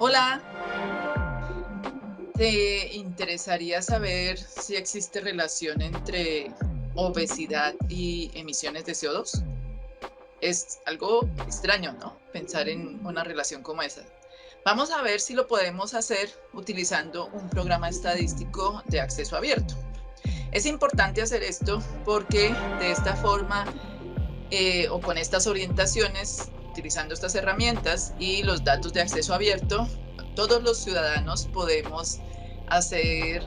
Hola, ¿te interesaría saber si existe relación entre obesidad y emisiones de CO2? Es algo extraño, ¿no? Pensar en una relación como esa. Vamos a ver si lo podemos hacer utilizando un programa estadístico de acceso abierto. Es importante hacer esto porque de esta forma o con estas orientaciones, utilizando estas herramientas y los datos de acceso abierto, todos los ciudadanos podemos hacer,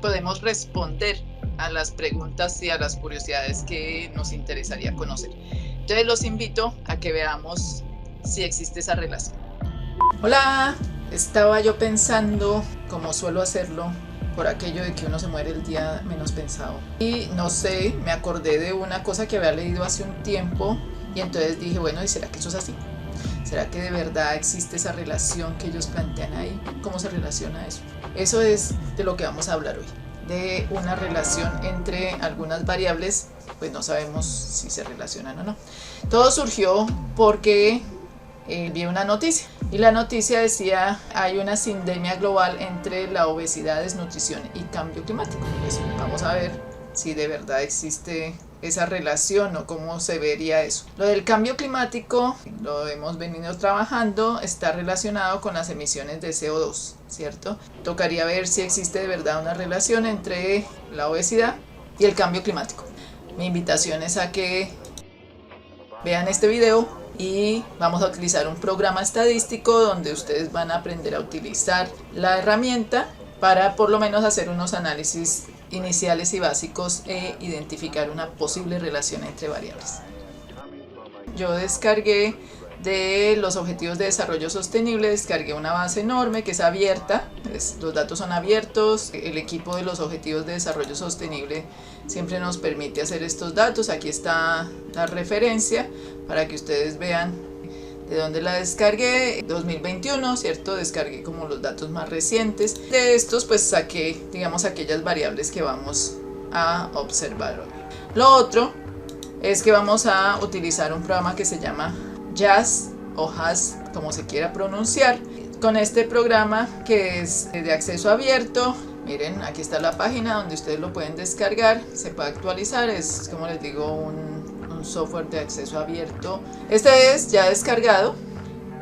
podemos responder a las preguntas y a las curiosidades que nos interesaría conocer. Entonces los invito a que veamos si existe esa relación. Hola, estaba yo pensando, como suelo hacerlo, por aquello de que uno se muere el día menos pensado. Y no sé, me acordé de una cosa que había leído hace un tiempo y entonces dije, bueno, ¿y será que eso es así? ¿Será que de verdad existe esa relación que ellos plantean ahí? ¿Cómo se relaciona eso? Eso es de lo que vamos a hablar hoy, de una relación entre algunas variables, pues no sabemos si se relacionan o no. Todo surgió porque vi una noticia y la noticia decía hay una sindemia global entre la obesidad, desnutrición y cambio climático. Pues vamos a ver si de verdad existe esa relación o cómo se vería eso. Lo del cambio climático lo hemos venido trabajando, está relacionado con las emisiones de CO2, ¿cierto? Tocaría ver si existe de verdad una relación entre la obesidad y el cambio climático. Mi invitación es a que vean este video y vamos a utilizar un programa estadístico donde ustedes van a aprender a utilizar la herramienta para por lo menos hacer unos análisis iniciales y básicos e identificar una posible relación entre variables. Yo descargué de los Objetivos de Desarrollo Sostenible, descargué una base enorme que es abierta, los datos son abiertos, el equipo de los Objetivos de Desarrollo Sostenible siempre nos permite hacer estos datos, aquí está la referencia para que ustedes vean de dónde la descargué, 2021, ¿cierto? Descargué como los datos más recientes, de estos pues saqué, digamos, aquellas variables que vamos a observar hoy. Lo otro es que vamos a utilizar un programa que se llama JAS o JAS, como se quiera pronunciar. Con este programa que es de acceso abierto, miren, aquí está la página donde ustedes lo pueden descargar, se puede actualizar, es como les digo un software de acceso abierto. Este es ya descargado.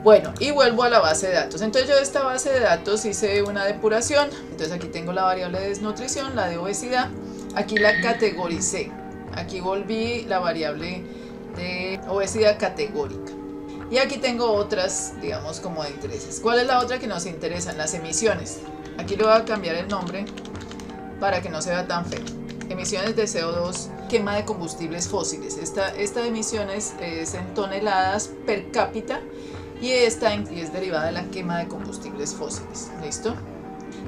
Bueno, y vuelvo a la base de datos. Entonces yo de esta base de datos hice una depuración. Entonces aquí tengo la variable de desnutrición, la de obesidad. Aquí la categoricé. Aquí volví la variable de obesidad categórica. Y aquí tengo otras, digamos, como de intereses. ¿Cuál es la otra que nos interesan? Las emisiones. Aquí le voy a cambiar el nombre para que no se vea tan feo. Emisiones de CO2, quema de combustibles fósiles. Esta de emisiones es en toneladas per cápita y esta es derivada de la quema de combustibles fósiles. ¿Listo?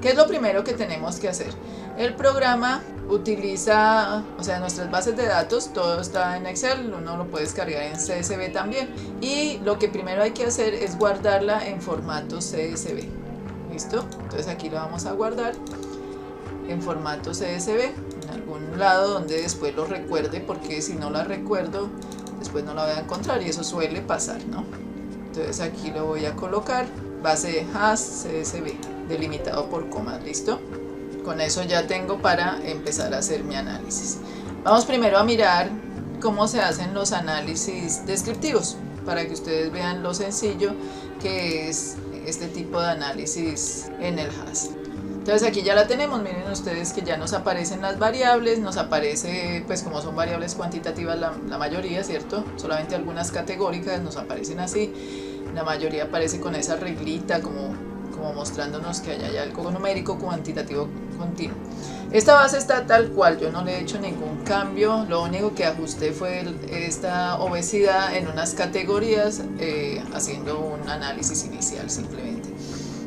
¿Qué es lo primero que tenemos que hacer? El programa utiliza, o sea, nuestras bases de datos, todo está en Excel, uno lo puede descargar en CSV también. Y lo que primero hay que hacer es guardarla en formato CSV. ¿Listo? Entonces aquí lo vamos a guardar en formato CSV, en algún lado donde después lo recuerde, porque si no la recuerdo, después no la voy a encontrar y eso suele pasar, ¿no? Entonces aquí lo voy a colocar, base de JAS CSV, delimitado por comas, ¿listo? Con eso ya tengo para empezar a hacer mi análisis. Vamos primero a mirar cómo se hacen los análisis descriptivos, para que ustedes vean lo sencillo que es este tipo de análisis en el JAS. Entonces aquí ya la tenemos, miren ustedes que ya nos aparecen las variables, nos aparece, pues como son variables cuantitativas la mayoría, ¿cierto? Solamente algunas categóricas nos aparecen así, la mayoría aparece con esa reglita como mostrándonos que hay algo numérico cuantitativo continuo. Esta base está tal cual, yo no le he hecho ningún cambio, lo único que ajusté fue esta obesidad en unas categorías, haciendo un análisis inicial simplemente,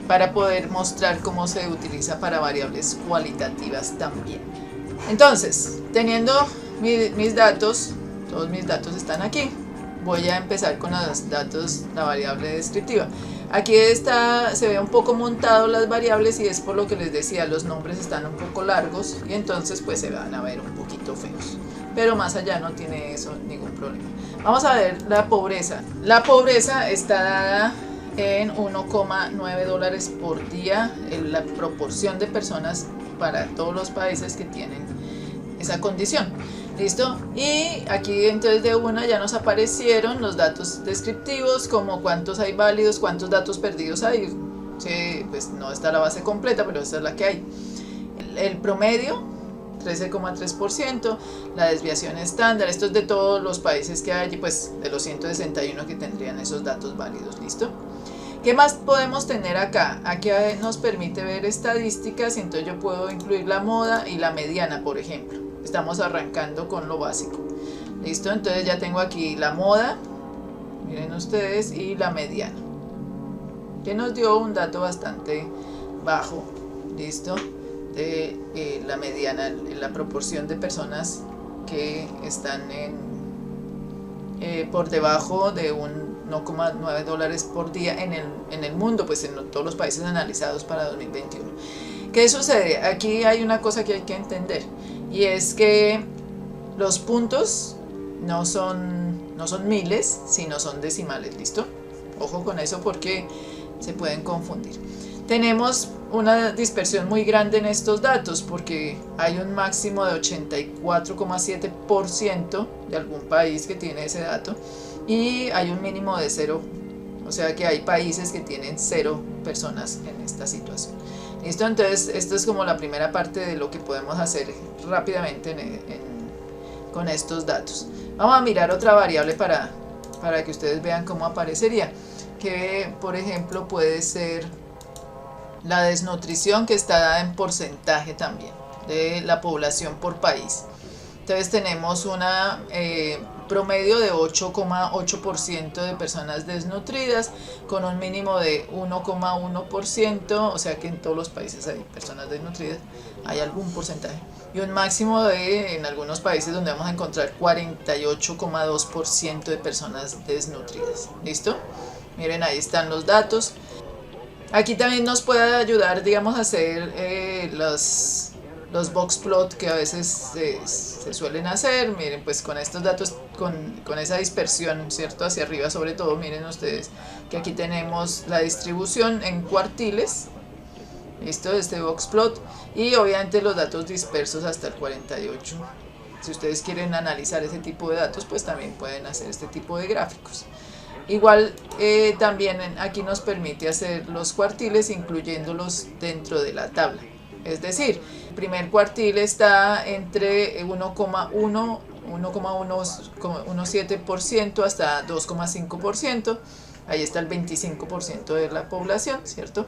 para poder mostrar cómo se utiliza para variables cualitativas también. Entonces, teniendo mis datos, todos mis datos están aquí, voy a empezar con los datos, la variable descriptiva. Aquí se ve un poco montado las variables y es por lo que les decía, los nombres están un poco largos y entonces pues se van a ver un poquito feos. Pero más allá no tiene eso ningún problema. Vamos a ver la pobreza. La pobreza está dada en $1,9 por día en la proporción de personas para todos los países que tienen esa condición. ¿Listo? Y aquí entonces de una ya nos aparecieron los datos descriptivos, como cuántos hay válidos, cuántos datos perdidos hay. Sí, pues no está la base completa, pero esta es la que hay. El promedio, 13,3%, la desviación estándar, esto es de todos los países que hay, pues de los 161 que tendrían esos datos válidos. ¿Listo? ¿Qué más podemos tener acá? Aquí nos permite ver estadísticas, y entonces yo puedo incluir la moda y la mediana, por ejemplo. Estamos arrancando con lo básico. ¿Listo? Entonces ya tengo aquí la moda, miren ustedes, y la mediana, que nos dio un dato bastante bajo. ¿Listo? De la mediana, la proporción de personas que están por debajo de $1,9 por día en el mundo, pues en todos los países analizados para 2021. ¿Qué sucede? Aquí hay una cosa que hay que entender, y es que los puntos no son miles, sino son decimales. ¿Listo? Ojo con eso porque se pueden confundir. Tenemos una dispersión muy grande en estos datos porque hay un máximo de 84,7% de algún país que tiene ese dato, y hay un mínimo de 0, o sea que hay países que tienen 0 personas en esta situación. ¿Listo? Entonces esto es como la primera parte de lo que podemos hacer rápidamente con estos datos. Vamos a mirar otra variable para que ustedes vean cómo aparecería, que por ejemplo puede ser la desnutrición, que está dada en porcentaje también de la población por país. Entonces tenemos una promedio de 8,8% de personas desnutridas, con un mínimo de 1,1%, o sea que en todos los países hay personas desnutridas, hay algún porcentaje, y un máximo de, en algunos países donde vamos a encontrar 48,2% de personas desnutridas. ¿Listo? Miren, ahí están los datos. Aquí también nos puede ayudar, digamos, a hacer los box plot que a veces se suelen hacer. Miren, pues con estos datos, con esa dispersión, ¿cierto? Hacia arriba sobre todo, miren ustedes que aquí tenemos la distribución en cuartiles. ¿Listo? Este box plot, y obviamente los datos dispersos hasta el 48. Si ustedes quieren analizar ese tipo de datos, pues también pueden hacer este tipo de gráficos. Igual también aquí nos permite hacer los cuartiles incluyéndolos dentro de la tabla. Es decir, el primer cuartil está entre 1,17% hasta 2,5%. Ahí está el 25% de la población, ¿cierto?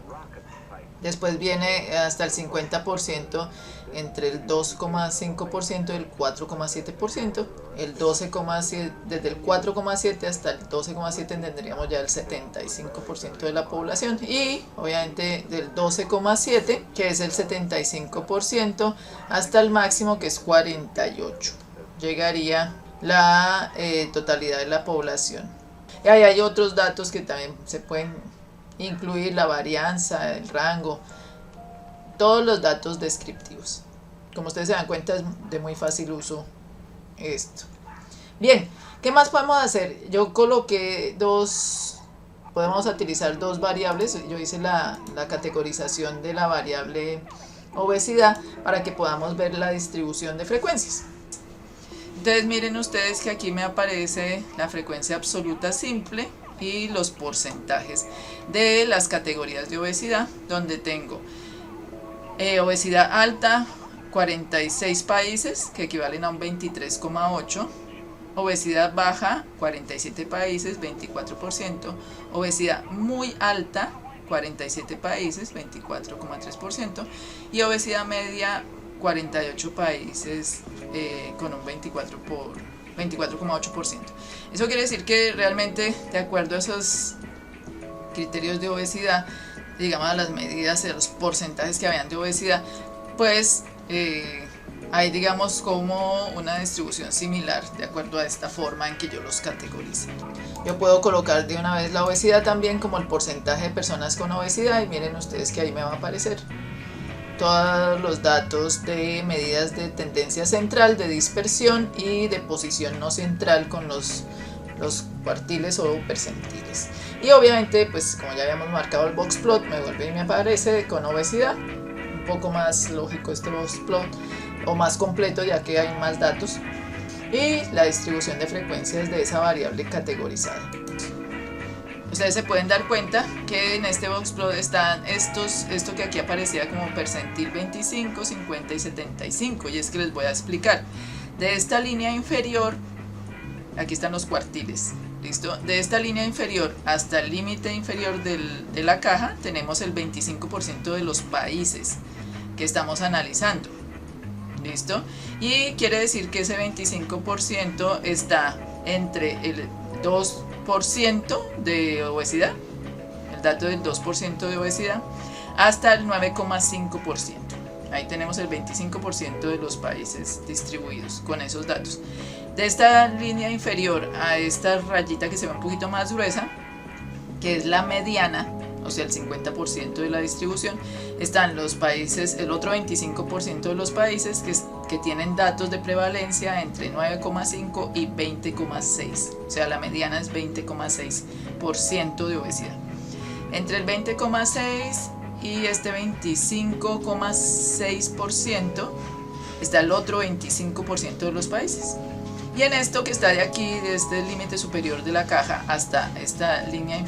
Después viene hasta el 50%, entre el 2,5% y el 4,7%, el 12,7%, desde el 4,7% hasta el 12,7% tendríamos ya el 75% de la población, y obviamente del 12,7%, que es el 75%, hasta el máximo, que es 48%, llegaría la totalidad de la población. Y ahí hay otros datos que también se pueden incluir, la varianza, el rango, todos los datos descriptivos. Como ustedes se dan cuenta, es de muy fácil uso esto. Bien, ¿qué más podemos hacer? Yo coloqué podemos utilizar dos variables. Yo hice la categorización de la variable obesidad para que podamos ver la distribución de frecuencias. Entonces miren ustedes que aquí me aparece la frecuencia absoluta simple y los porcentajes de las categorías de obesidad, donde tengo obesidad alta, 46 países, que equivalen a un 23,8%, obesidad baja, 47 países, 24%, obesidad muy alta, 47 países, 24,3%, y obesidad media, 48 países, con un 24,8%. Eso quiere decir que realmente, de acuerdo a esos criterios de obesidad, digamos a las medidas, a los porcentajes que habían de obesidad, pues hay, digamos, como una distribución similar de acuerdo a esta forma en que yo los categorice. Yo puedo colocar de una vez la obesidad también como el porcentaje de personas con obesidad, y miren ustedes que ahí me va a aparecer todos los datos de medidas de tendencia central, de dispersión y de posición no central con los cuartiles o percentiles. Y obviamente, pues como ya habíamos marcado el box plot, me vuelve y me aparece con obesidad. Un poco más lógico este box plot, o más completo, ya que hay más datos. Y la distribución de frecuencias de esa variable categorizada. Ustedes se pueden dar cuenta que en este box plot están esto que aquí aparecía como percentil 25, 50 y 75, y es que les voy a explicar. De esta línea inferior, aquí están los cuartiles, ¿listo? De esta línea inferior hasta el límite inferior de la caja tenemos el 25% de los países que estamos analizando, ¿listo? Y quiere decir que ese 25% está entre el 2% de obesidad, el dato del 2% de obesidad, hasta el 9,5%. Ahí tenemos el 25% de los países distribuidos con esos datos. De esta línea inferior a esta rayita que se ve un poquito más gruesa, que es la mediana, o sea el 50% de la distribución, están los países, el otro 25% de los países que tienen datos de prevalencia entre 9,5 y 20,6, o sea la mediana es 20,6% de obesidad. Entre el 20,6 y este 25,6% está el otro 25% de los países. Y en esto que está de aquí, de este límite superior de la caja hasta esta línea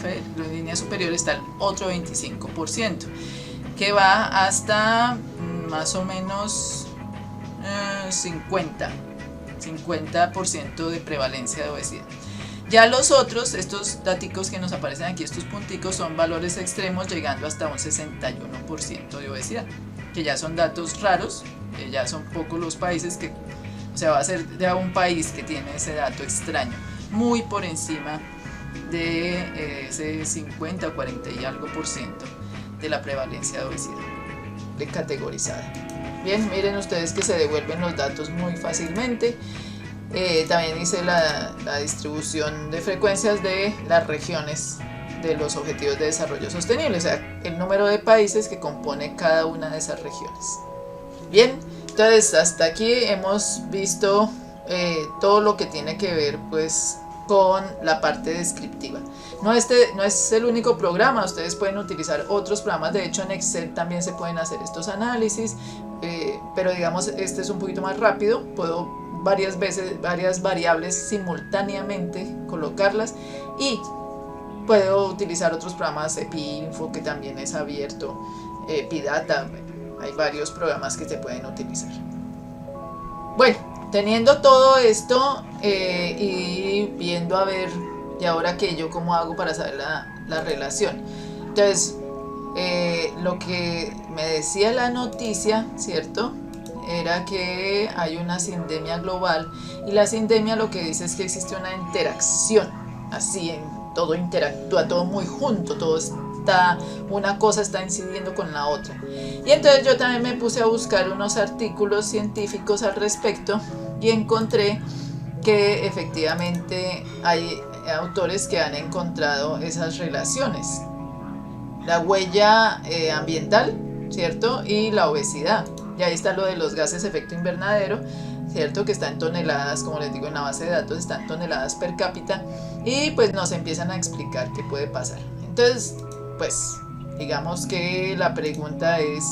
superior, está el otro 25%, que va hasta más o menos 50% de prevalencia de obesidad. Ya los otros, estos daticos que nos aparecen aquí, estos punticos, son valores extremos llegando hasta un 61% de obesidad, que ya son datos raros, que ya son pocos los países que, o sea, va a ser de un país que tiene ese dato extraño, muy por encima de ese 50 o 40 y algo % de la prevalencia de obesidad de categorizada. Bien, miren ustedes que se devuelven los datos muy fácilmente. También hice la distribución de frecuencias de las regiones de los objetivos de desarrollo sostenible, o sea, el número de países que compone cada una de esas regiones. Bien, entonces hasta aquí hemos visto todo lo que tiene que ver pues con la parte descriptiva. No es el único programa, ustedes pueden utilizar otros programas, de hecho en Excel también se pueden hacer estos análisis, pero digamos este es un poquito más rápido, puedo varias variables simultáneamente colocarlas, y puedo utilizar otros programas, EpiInfo, que también es abierto, EpiData, hay varios programas que se pueden utilizar. Bueno, teniendo todo esto y viendo a ver, y ahora que yo cómo hago para saber la relación. Entonces, lo que me decía la noticia, ¿cierto? Era que hay una sindemia global, y la sindemia lo que dice es que existe una interacción, así todo interactúa, todo muy junto, todo una cosa está incidiendo con la otra. Y entonces yo también me puse a buscar unos artículos científicos al respecto y encontré que efectivamente hay autores que han encontrado esas relaciones, la huella ambiental, ¿cierto? Y la obesidad. Y ahí está lo de los gases de efecto invernadero, ¿cierto? Que está en toneladas, como les digo, en la base de datos está en toneladas per cápita, y pues nos empiezan a explicar qué puede pasar. Entonces, pues digamos que la pregunta es,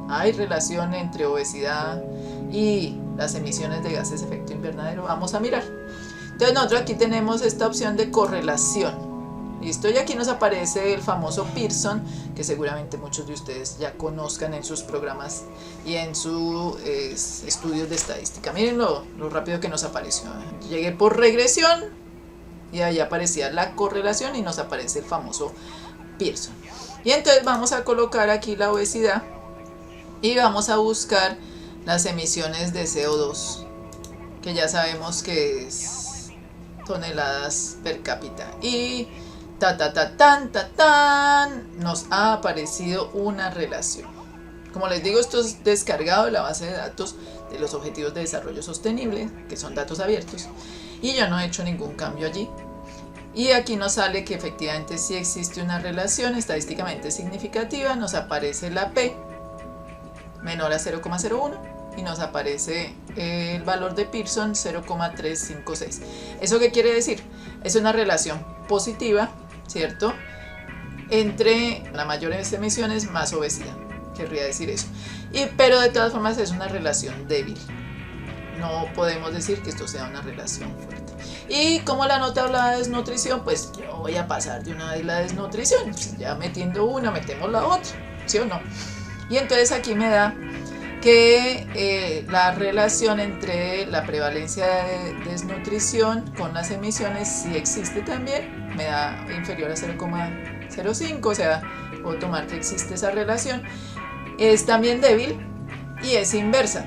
¿hay relación entre obesidad y las emisiones de gases de efecto invernadero? Vamos a mirar. Entonces nosotros aquí tenemos esta opción de correlación, ¿listo? Y aquí nos aparece el famoso Pearson, que seguramente muchos de ustedes ya conozcan en sus programas y en sus estudios de estadística. Miren lo rápido que nos apareció. Llegué por regresión y ahí aparecía la correlación y nos aparece el famoso Pearson. Y entonces vamos a colocar aquí la obesidad y vamos a buscar las emisiones de CO2, que ya sabemos que es toneladas per cápita, y nos ha aparecido una relación. Como les digo, esto es descargado de la base de datos de los Objetivos de Desarrollo Sostenible, que son datos abiertos, y yo no he hecho ningún cambio allí. Y aquí nos sale que efectivamente sí existe una relación estadísticamente significativa. Nos aparece la P menor a 0,01 y nos aparece el valor de Pearson 0,356. ¿Eso qué quiere decir? Es una relación positiva ¿cierto? Entre las mayores emisiones más obesidad, querría decir eso. Pero de todas formas es una relación débil. No podemos decir que esto sea una relación fuerte. Y como la nota habla de desnutrición, pues yo voy a pasar de una vez la desnutrición. Pues ya metiendo una, metemos la otra, ¿sí o no? Y entonces aquí me da que la relación entre la prevalencia de desnutrición con las emisiones sí existe también, me da inferior a 0,05, o sea, puedo tomar que existe esa relación. Es también débil y es inversa.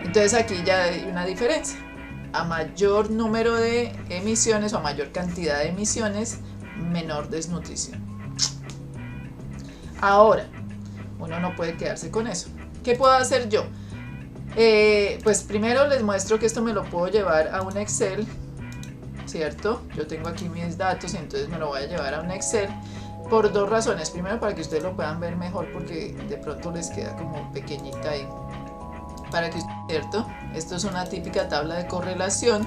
Entonces aquí ya hay una diferencia. A mayor número de emisiones o a mayor cantidad de emisiones, menor desnutrición. Ahora, uno no puede quedarse con eso. ¿Qué puedo hacer yo? Pues primero les muestro que esto me lo puedo llevar a un Excel, ¿cierto? Yo tengo aquí mis datos y entonces me lo voy a llevar a un Excel por dos razones. Primero, para que ustedes lo puedan ver mejor, porque de pronto les queda como pequeñita ahí. Para que, ¿cierto? Esto es una típica tabla de correlación,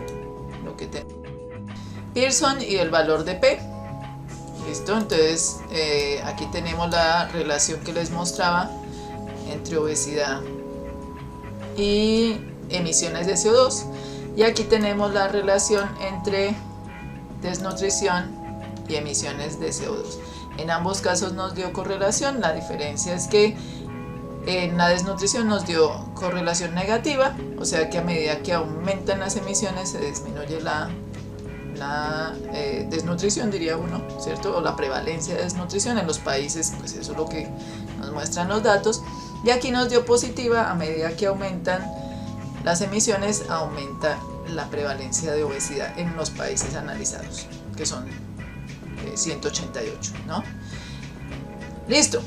lo que tenemos Pearson y el valor de P. ¿Listo? Entonces aquí tenemos la relación que les mostraba entre obesidad y emisiones de CO2, y aquí tenemos la relación entre desnutrición y emisiones de CO2. En ambos casos nos dio correlación, la diferencia es que en la desnutrición nos dio correlación negativa, o sea que a medida que aumentan las emisiones se disminuye la desnutrición, diría uno, ¿cierto? O la prevalencia de desnutrición en los países, pues eso es lo que nos muestran los datos. Y aquí nos dio positiva, a medida que aumentan las emisiones, aumenta la prevalencia de obesidad en los países analizados, que son 188, ¿no? Listo.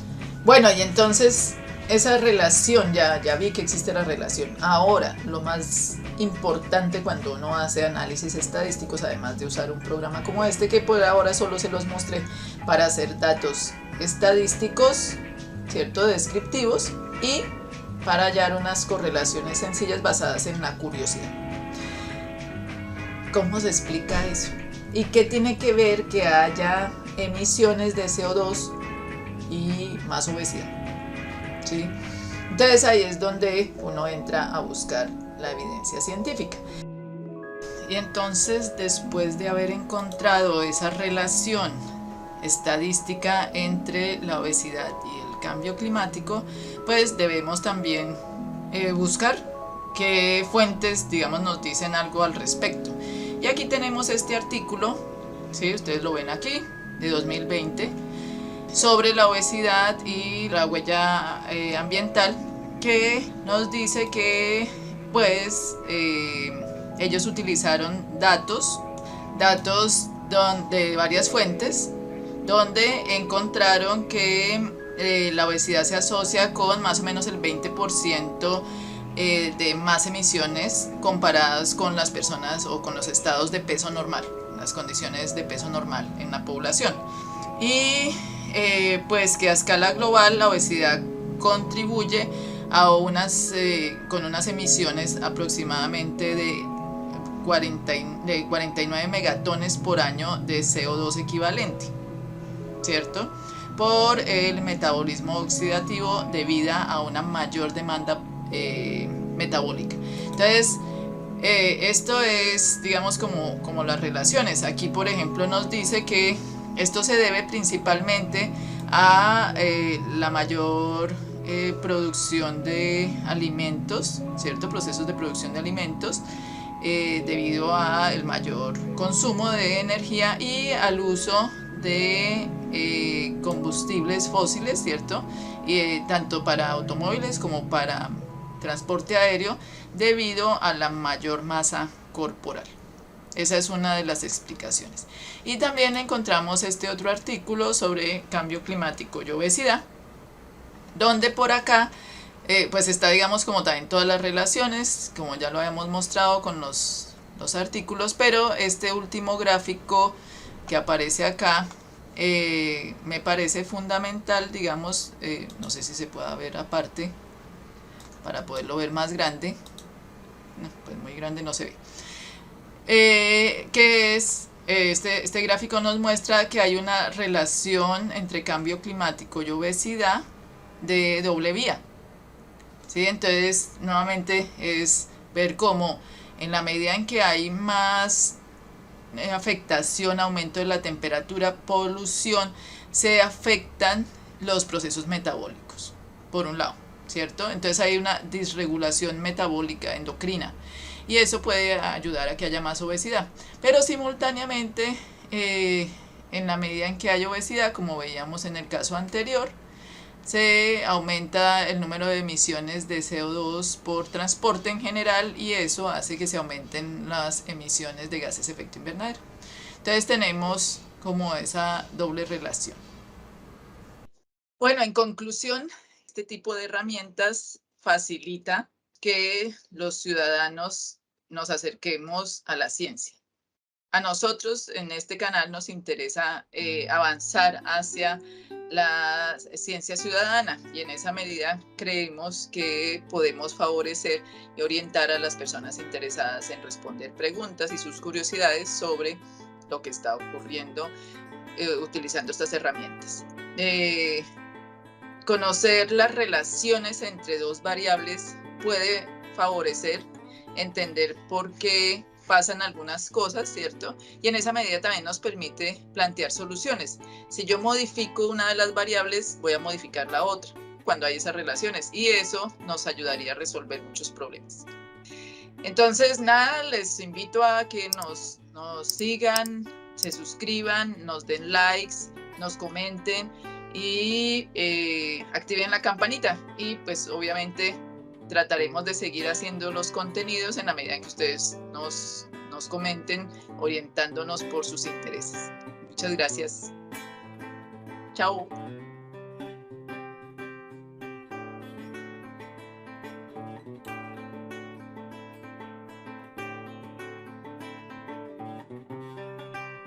Bueno, y entonces esa relación, ya vi que existe la relación. Ahora, lo más importante cuando uno hace análisis estadísticos, además de usar un programa como este, que por ahora solo se los mostré para hacer datos estadísticos, ¿cierto? Descriptivos, y para hallar unas correlaciones sencillas basadas en la curiosidad. ¿Cómo se explica eso? ¿Y qué tiene que ver que haya emisiones de CO2 y más obesidad? ¿Sí? Entonces ahí es donde uno entra a buscar la evidencia científica. Y entonces, después de haber encontrado esa relación estadística entre la obesidad y el cambio climático, pues debemos también buscar qué fuentes, digamos, nos dicen algo al respecto. Y aquí tenemos este artículo, ¿sí? Ustedes lo ven aquí, de 2020, sobre la obesidad y la huella ambiental, que nos dice que pues ellos utilizaron datos de varias fuentes, donde encontraron que la obesidad se asocia con más o menos el 20% de más emisiones comparadas con las personas o con los estados de peso normal, las condiciones de peso normal en la población. Y pues que a escala global la obesidad contribuye a con unas emisiones aproximadamente de 49 megatones por año de CO2 equivalente, ¿cierto? Por el metabolismo oxidativo debido a una mayor demanda metabólica. Entonces, esto es, digamos, como las relaciones. Aquí, por ejemplo, nos dice que esto se debe principalmente a la mayor producción de alimentos, ¿cierto? Procesos de producción de alimentos, debido al mayor consumo de energía y al uso de combustibles fósiles, ¿cierto? Tanto para automóviles como para transporte aéreo, debido a la mayor masa corporal. Esa es una de las explicaciones. Y también encontramos este otro artículo sobre cambio climático y obesidad, donde por acá pues está, digamos, como también todas las relaciones, como ya lo habíamos mostrado con los artículos, pero este último gráfico que aparece acá me parece fundamental, digamos, no sé si se pueda ver aparte para poderlo ver más grande, no, pues muy grande no se ve, que es Este gráfico nos muestra que hay una relación entre cambio climático y obesidad de doble vía. ¿Sí? Entonces, nuevamente es ver cómo en la medida en que hay más afectación, aumento de la temperatura, polución, se afectan los procesos metabólicos, por un lado, ¿cierto? Entonces hay una disregulación metabólica endocrina y eso puede ayudar a que haya más obesidad. Pero simultáneamente, en la medida en que hay obesidad, como veíamos en el caso anterior, se aumenta el número de emisiones de CO2 por transporte en general y eso hace que se aumenten las emisiones de gases de efecto invernadero. Entonces tenemos como esa doble relación. Bueno, en conclusión, este tipo de herramientas facilita que los ciudadanos nos acerquemos a la ciencia. A nosotros en este canal nos interesa avanzar hacia la ciencia ciudadana y en esa medida creemos que podemos favorecer y orientar a las personas interesadas en responder preguntas y sus curiosidades sobre lo que está ocurriendo utilizando estas herramientas. Conocer las relaciones entre dos variables puede favorecer entender por qué pasan algunas cosas, ¿cierto? Y en esa medida también nos permite plantear soluciones. Si yo modifico una de las variables, voy a modificar la otra cuando hay esas relaciones y eso nos ayudaría a resolver muchos problemas. Entonces, nada, les invito a que nos sigan, se suscriban, nos den likes, nos comenten y activen la campanita y pues obviamente trataremos de seguir haciendo los contenidos en la medida en que ustedes nos comenten, orientándonos por sus intereses. Muchas gracias. Chao.